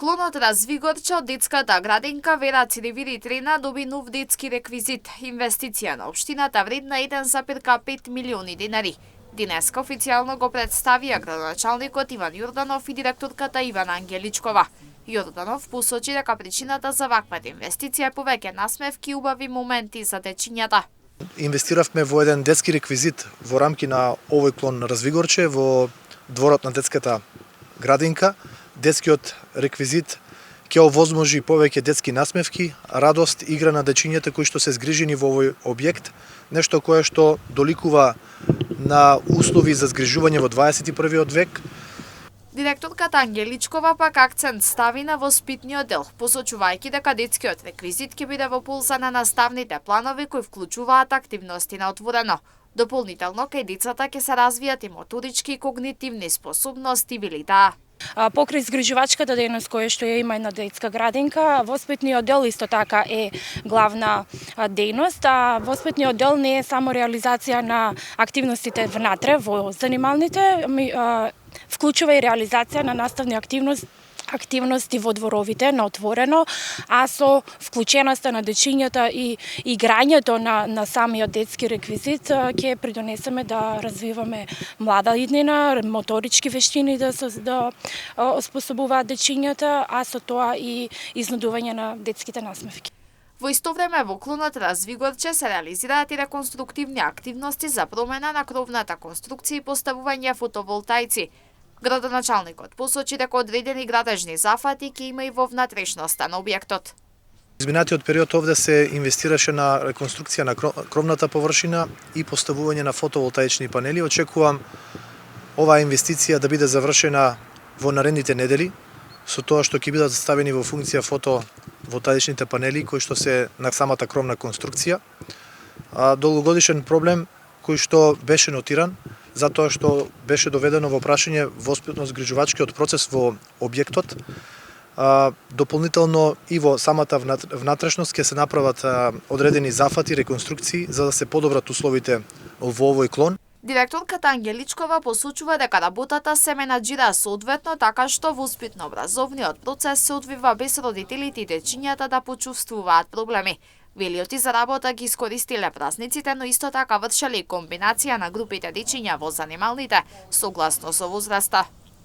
клонот Развигорче од детската градинка Вера Циревири-Трена доби нов детски реквизит. Инвестиција на општината вредна 1,5 милиони денари. Денеска официјално го представија градоначалникот Иван Јорданов и директорката Ивана Ангеличкова. Јорданов посочи дека причината за ваквата инвестиција е повеќе насмевки и убави моменти за дечињата. Инвестиравме во еден детски реквизит во рамки на овој клон на Развигорче во дворот на детската градинка. Детскиот реквизит ќе овозможи повеќе детски насмевки, радост, игра на дечињата кои што се згрижени во овој објект, нешто кое што доликува на услови за згрижување во 21. век. Директорката Ангеличкова пак акцент стави на воспитниот дел, посочувајќи дека детскиот реквизит ќе биде во полза на наставните планови кои вклучуваат активности на отворено. Дополнително, кај децата ќе се развијат и моторички и когнитивни способности, вели таа. Покрај згрижувачката дејност која што ја има една детска градинка, воспитниот дел исто така е главна дејност, а воспитниот дел не е само реализација на активностите внатре во занималните, вклучува и реализација на наставни активности во дворовите на отворено, а со вклученоста на дечињата и играњето на самиот детски реквизит ќе придонесеме да развиваме млада иднина, моторички вештини да оспособуваат дечињата, а со тоа и изнудување на детските насмевки. Во исто време во клонот Развигорче се реализираат и реконструктивни активности за промена на кровната конструкција и поставување фотоволтаици. Градоначалникот посочи дека одредени градежни зафати ќе има и во внатрешноста на објектот. Изминатиот период овде се инвестираше на реконструкција на кровната површина и поставување на фотоволтаични панели. Очекувам оваа инвестиција да биде завршена во наредните недели, со тоа што ќе бидат ставени во функција фотоволтаичните панели кои што се на самата кровна конструкција. Долгогодишен проблем кој што беше нотиран, затоа што беше доведено во прашање воспитно-згрижувачкиот процес во објектот. Дополнително и во самата внатрешност ќе се направат одредени зафати, реконструкции за да се подобрат условите во овој клон. Директорката Ангеличкова посочува дека работата се менаџира соодветно така што воспитно-образовниот процес се одвива без родителите и дечињата да почувствуваат проблеми. Велиот за работа ги искористиле празниците, но исто така вршеле и комбинација на групите дечиња во занималните, согласно со возраста.